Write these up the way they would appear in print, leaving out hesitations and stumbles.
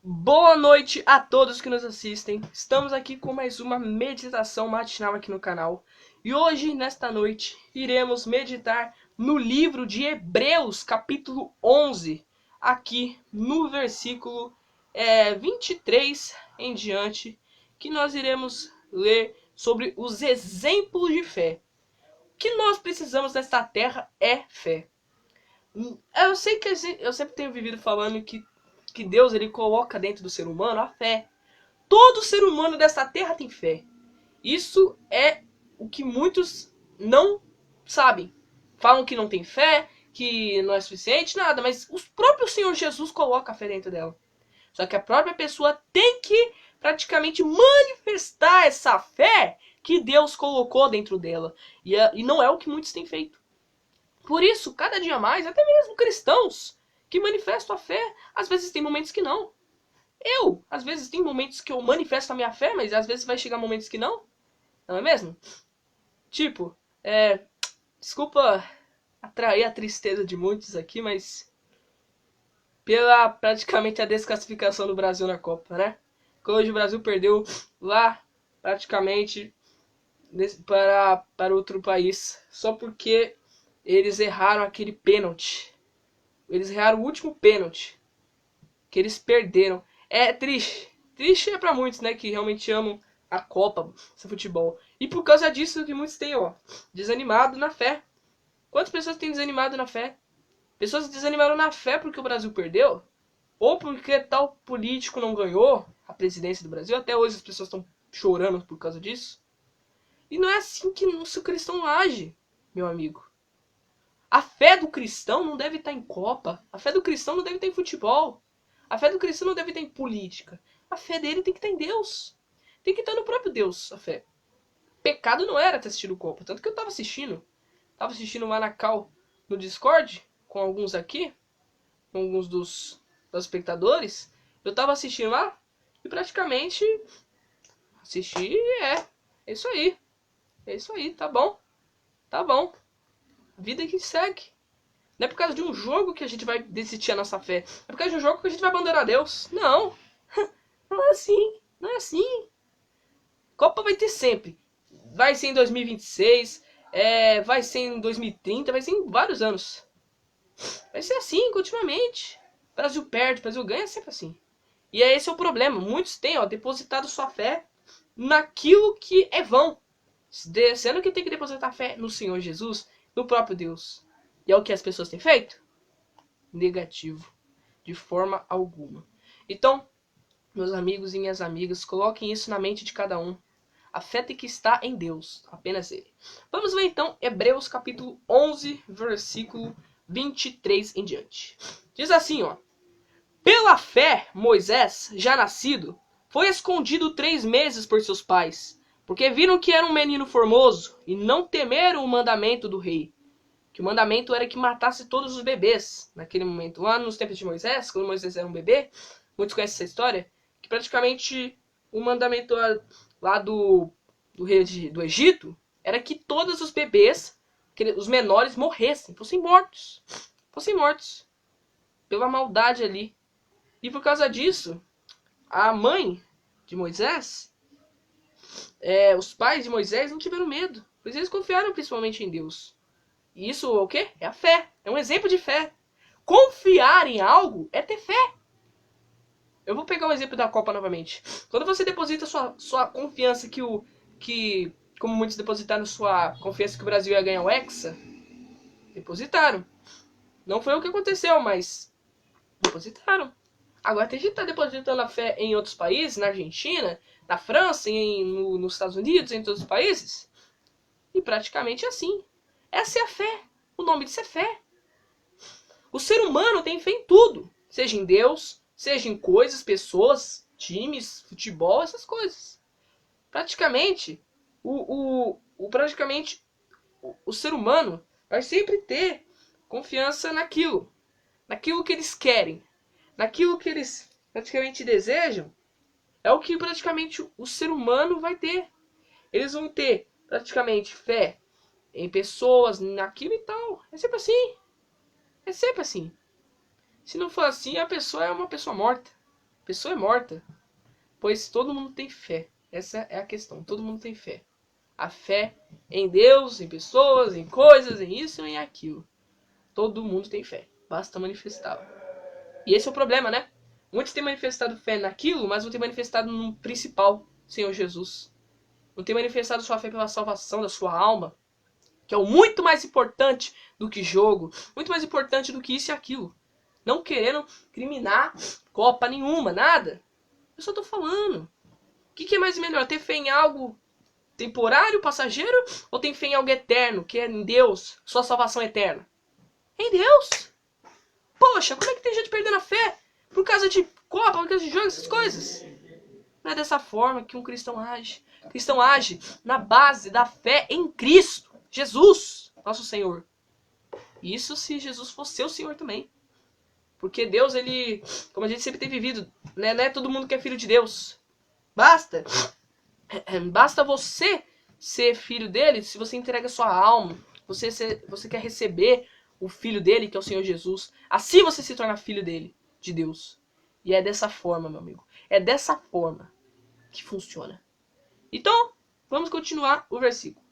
Boa noite a todos que nos assistem. Estamos aqui com mais uma meditação matinal aqui no canal. E hoje, nesta noite, iremos meditar no livro de Hebreus, capítulo 11, aqui no versículo 23 em diante, que nós iremos ler sobre os exemplos de fé. O que nós precisamos nesta terra é fé. Eu sei que eu sempre tenho vivido falando que Deus ele coloca dentro do ser humano a fé. Todo ser humano dessa terra tem fé. Isso é o que muitos não sabem. Falam que não tem fé, que não é suficiente, nada, mas o próprio Senhor Jesus coloca a fé dentro dela. Só que a própria pessoa tem que praticamente manifestar essa fé que Deus colocou dentro dela. E não é o que muitos têm feito. Por isso, cada dia mais, até mesmo cristãos que manifestam a fé, às vezes tem momentos que não. Às vezes, tem momentos que eu manifesto a minha fé, mas às vezes vai chegar momentos que não. Não é mesmo? Tipo, desculpa atrair a tristeza de muitos aqui, mas pela praticamente a desclassificação do Brasil na Copa, né? Hoje o Brasil perdeu lá praticamente para outro país, só porque eles erraram aquele pênalti. Eles erraram o último pênalti que eles perderam. É triste. Triste é pra muitos, né? Que realmente amam a Copa, esse futebol. E por causa disso que muitos têm, desanimado na fé. Quantas pessoas têm desanimado na fé? Pessoas desanimaram na fé porque o Brasil perdeu? Ou porque tal político não ganhou a presidência do Brasil? Até hoje as pessoas estão chorando por causa disso. E não é assim que o cristão age, meu amigo. A fé do cristão não deve estar em Copa. A fé do cristão não deve estar em futebol. A fé do cristão não deve estar em política. A fé dele tem que estar em Deus. Tem que estar no próprio Deus, a fé. Pecado não era ter assistido Copa. Tanto que eu estava assistindo. Estava assistindo Manacal no Discord, com alguns aqui, com alguns dos espectadores. Eu estava assistindo lá e praticamente assisti é isso aí. É isso aí, tá bom. Tá bom. Vida que segue. Não é por causa de um jogo que a gente vai decidir a nossa fé. É por causa de um jogo que a gente vai abandonar Deus. Não. Não é assim. Não é assim. Copa vai ter sempre. Vai ser em 2026. Vai ser em 2030. Vai ser em vários anos. Vai ser assim, continuamente. O Brasil perde, o Brasil ganha, é sempre assim. E esse é o problema. Muitos têm depositado sua fé naquilo que é vão. Sendo que tem que depositar fé no Senhor Jesus, no próprio Deus. E é o que as pessoas têm feito? Negativo. De forma alguma. Então, meus amigos e minhas amigas, coloquem isso na mente de cada um. A fé tem que estar em Deus, apenas Ele. Vamos ver então Hebreus capítulo 11, versículo 23 em diante. Diz assim, pela fé, Moisés, já nascido, foi escondido 3 meses por seus pais, porque viram que era um menino formoso e não temeram o mandamento do rei. Que o mandamento era que matasse todos os bebês naquele momento. Lá nos tempos de Moisés, quando Moisés era um bebê, muitos conhecem essa história, que praticamente o mandamento lá do rei do Egito era que todos os bebês, os menores, morressem, fossem mortos. Fossem mortos. Pela maldade ali. E por causa disso, a mãe de Moisés, os pais de Moisés não tiveram medo, pois eles confiaram principalmente em Deus. E isso é o quê? É a fé. É um exemplo de fé. Confiar em algo é ter fé. Eu vou pegar o exemplo da Copa novamente. Quando você deposita sua confiança como muitos depositaram sua confiança que o Brasil ia ganhar o Hexa, depositaram. Não foi o que aconteceu, mas depositaram. Agora tem gente que tá depositando a fé em outros países, na Argentina, na França, nos Estados Unidos, em outros países. E praticamente assim. Essa é a fé. O nome disso é fé. O ser humano tem fé em tudo. Seja em Deus, seja em coisas, pessoas, times, futebol, essas coisas. Praticamente, o ser humano vai sempre ter confiança naquilo. Naquilo que eles querem. Naquilo que eles praticamente desejam. É o que praticamente o ser humano vai ter. Eles vão ter praticamente fé em pessoas, naquilo e tal. É sempre assim. É sempre assim. Se não for assim, a pessoa é uma pessoa morta. A pessoa é morta, pois todo mundo tem fé. Essa é a questão, todo mundo tem fé. A fé em Deus, em pessoas, em coisas, em isso e em aquilo. Todo mundo tem fé, basta manifestá-la. E esse é o problema, né? Muitos têm manifestado fé naquilo, mas não têm manifestado no principal, Senhor Jesus. Não têm manifestado sua fé pela salvação da sua alma, que é o muito mais importante do que jogo, muito mais importante do que isso e aquilo. Não querendo criminar copa nenhuma, nada. Eu só tô falando. O que é mais melhor? Ter fé em algo temporário, passageiro, ou ter fé em algo eterno, que é em Deus, sua salvação eterna? É em Deus. Poxa, como é que tem gente perdendo a fé por causa de copa, por causa de jogo, essas coisas? Não é dessa forma que um cristão age. O cristão age na base da fé em Cristo, Jesus, nosso Senhor. Isso se Jesus fosse seu Senhor também. Porque Deus, ele, como a gente sempre tem vivido, né? Não é todo mundo que é filho de Deus. Basta você ser filho dele se você entrega sua alma. Você quer receber o filho dele, que é o Senhor Jesus. Assim você se torna filho dele, de Deus. E é dessa forma, meu amigo. É dessa forma que funciona. Então, vamos continuar o versículo.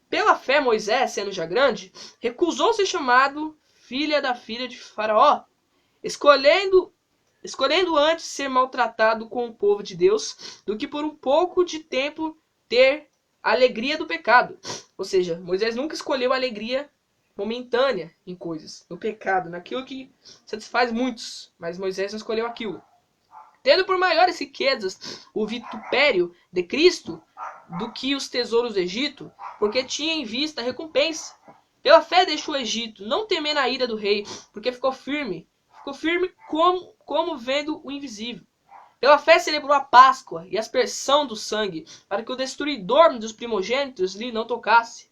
Pela fé, Moisés, sendo já grande, recusou ser chamado filha de Faraó, escolhendo antes ser maltratado com o povo de Deus do que por um pouco de tempo ter a alegria do pecado. Ou seja, Moisés nunca escolheu a alegria momentânea em coisas, no pecado, naquilo que satisfaz muitos, mas Moisés não escolheu aquilo. Tendo por maiores riquezas o vitupério de Cristo do que os tesouros do Egito, porque tinha em vista a recompensa. Pela fé deixou o Egito, não temendo a ira do rei, porque ficou firme como vendo o invisível. Pela fé celebrou a Páscoa e a aspersão do sangue, para que o destruidor dos primogênitos lhe não tocasse.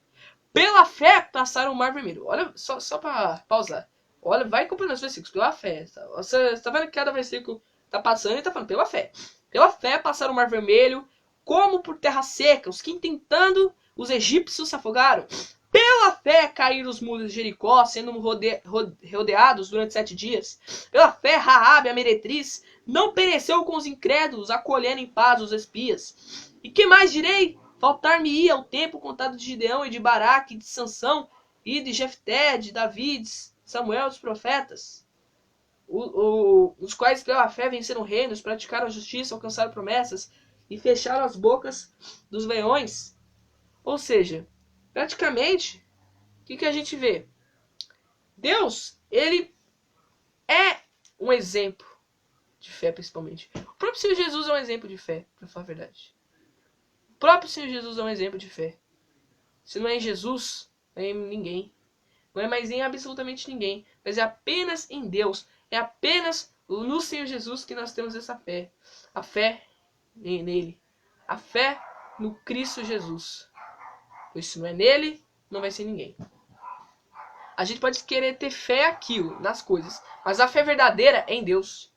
Pela fé passaram o mar vermelho. Olha, só para pausar. Olha, vai acompanhando os versículos. Pela fé. Você está vendo que cada versículo está passando e está falando pela fé. Pela fé passaram o mar vermelho, como por terra seca. Os que tentando os egípcios se afogaram. Pela fé caíram os muros de Jericó, sendo rodeados durante 7 dias. Pela fé Raabe, a meretriz, não pereceu com os incrédulos, acolhendo em paz os espias. E que mais direi? Faltar-me-ia o tempo contado de Gideão e de Baraque, de Sansão e de Jefté, de Davi, de Samuel, dos profetas, os quais pela fé venceram reinos, praticaram a justiça, alcançaram promessas e fecharam as bocas dos leões. Ou seja, praticamente, o que a gente vê? Deus, ele é um exemplo de fé, principalmente. O próprio Senhor Jesus é um exemplo de fé, para falar a verdade. O próprio Senhor Jesus é um exemplo de fé. Se não é em Jesus, não é em ninguém. Não é mais em absolutamente ninguém. Mas é apenas em Deus. É apenas no Senhor Jesus que nós temos essa fé. A fé nele. A fé no Cristo Jesus. Pois se não é nele, não vai ser ninguém. A gente pode querer ter fé aquilo, nas coisas. Mas a fé verdadeira é em Deus.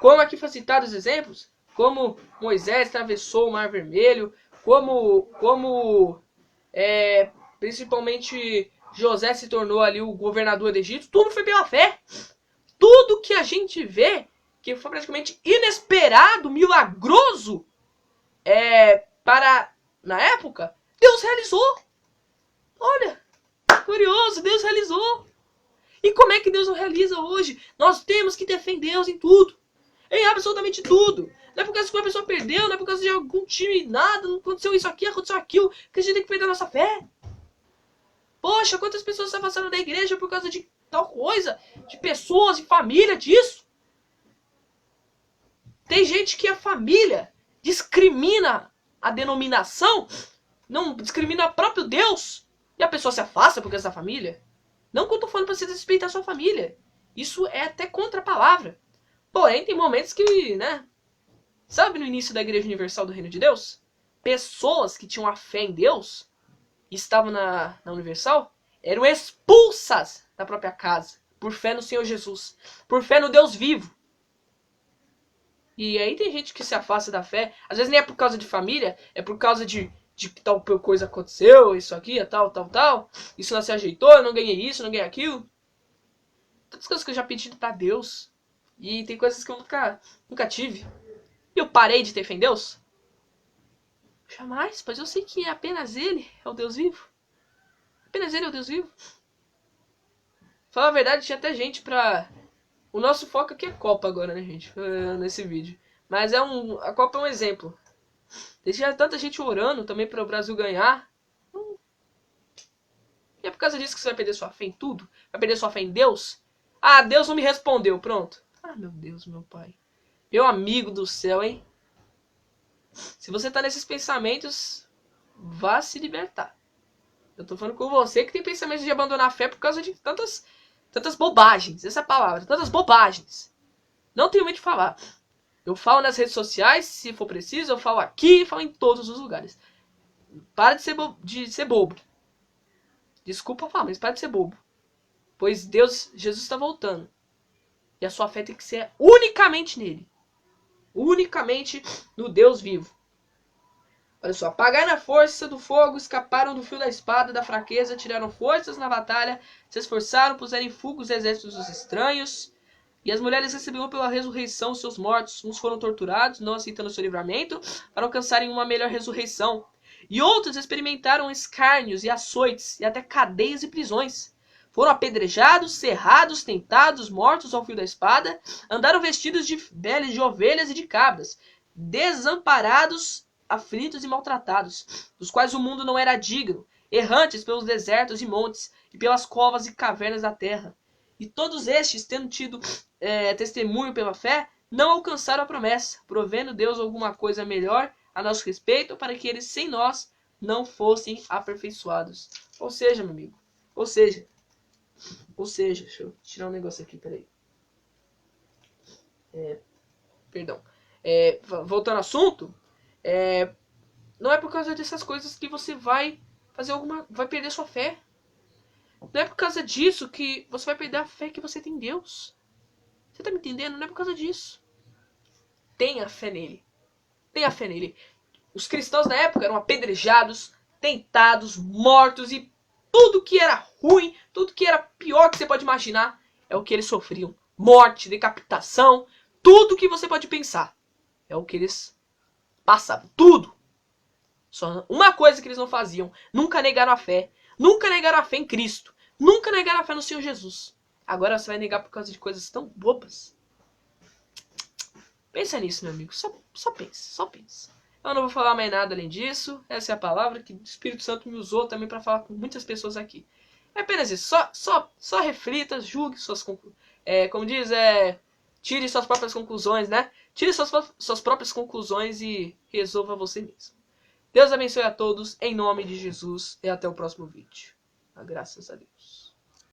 Como aqui foi citado os exemplos. Como Moisés atravessou o Mar Vermelho. Como principalmente José se tornou ali o governador do Egito. Tudo foi pela fé. Tudo que a gente vê, que foi praticamente inesperado, milagroso, para na época, Deus realizou. Olha, curioso, Deus realizou. E como é que Deus não realiza hoje? Nós temos que defender Deus em tudo. Em absolutamente tudo. Não é por causa que uma pessoa perdeu, não é por causa de algum time, nada, não aconteceu isso aqui, aconteceu aquilo, que a gente tem que perder a nossa fé. Poxa, quantas pessoas se afastaram da igreja por causa de tal coisa, de pessoas e família disso. Tem gente que a família discrimina a denominação, não discrimina o próprio Deus, e a pessoa se afasta por causa da família. Não que eu tô falando pra você respeitar a sua família. Isso é até contra a palavra. Porém, tem momentos que, né? Sabe no início da Igreja Universal do Reino de Deus? Pessoas que tinham a fé em Deus e estavam na Universal eram expulsas da própria casa por fé no Senhor Jesus, por fé no Deus vivo. E aí tem gente que se afasta da fé, às vezes nem é por causa de família, é por causa de que tal coisa aconteceu, isso aqui, tal, isso não se ajeitou, eu não ganhei isso, não ganhei aquilo. Tantas coisas que eu já pedi pra Deus. E tem coisas que eu nunca tive. E eu parei de ter fé em Deus? Jamais, pois eu sei que apenas Ele é o Deus vivo. Apenas Ele é o Deus vivo. Falar a verdade, tinha até gente pra... O nosso foco aqui é Copa agora, né, gente? Nesse vídeo. Mas a Copa é um exemplo. Tinha tanta gente orando também para o Brasil ganhar. E é por causa disso que você vai perder sua fé em tudo? Vai perder sua fé em Deus? Ah, Deus não me respondeu, pronto. Ah, meu Deus, meu pai. Meu amigo do céu, hein? Se você tá nesses pensamentos, vá se libertar. Eu tô falando com você que tem pensamentos de abandonar a fé por causa de tantas bobagens. Essa é a palavra, tantas bobagens. Não tenho medo de falar. Eu falo nas redes sociais, se for preciso, eu falo aqui, falo em todos os lugares. Para de ser bobo. Desculpa falar, mas para de ser bobo. Pois Jesus está voltando. E a sua fé tem que ser unicamente nele. Unicamente no Deus vivo. Olha só, apagaram a força do fogo, escaparam do fio da espada, da fraqueza, tiraram forças na batalha, se esforçaram, puseram em fuga os exércitos dos estranhos. E as mulheres receberam pela ressurreição os seus mortos. Uns foram torturados, não aceitando seu livramento, para alcançarem uma melhor ressurreição. E outros experimentaram escárnios e açoites, e até cadeias e prisões. Foram apedrejados, serrados, tentados, mortos ao fio da espada, andaram vestidos de peles de ovelhas e de cabras, desamparados, aflitos e maltratados, dos quais o mundo não era digno, errantes pelos desertos e montes, e pelas covas e cavernas da terra. E todos estes, tendo tido testemunho pela fé, não alcançaram a promessa, provendo Deus alguma coisa melhor a nosso respeito, para que eles sem nós não fossem aperfeiçoados. Ou seja, meu amigo, ou seja, deixa eu tirar um negócio aqui, peraí. Perdão. Voltando ao assunto, não é por causa dessas coisas que você vai perder sua fé. Não é por causa disso que você vai perder a fé que você tem em Deus. Você tá me entendendo? Não é por causa disso. Tenha fé nele. Tenha fé nele. Os cristãos na época eram apedrejados, tentados, mortos e tudo que era ruim, tudo que era pior que você pode imaginar é o que eles sofriam. Morte, decapitação, tudo que você pode pensar. É o que eles passavam. Tudo. Só uma coisa que eles não faziam. Nunca negaram a fé. Nunca negaram a fé em Cristo. Nunca negaram a fé no Senhor Jesus. Agora você vai negar por causa de coisas tão bobas. Pensa nisso, meu amigo. Só pensa. Eu não vou falar mais nada além disso. Essa é a palavra que o Espírito Santo me usou também para falar com muitas pessoas aqui. É apenas isso. Só reflita, julgue suas conclusões. Como diz, tire suas próprias conclusões, né? Tire suas próprias conclusões e resolva você mesmo. Deus abençoe a todos, em nome de Jesus, e até o próximo vídeo. Graças a Deus.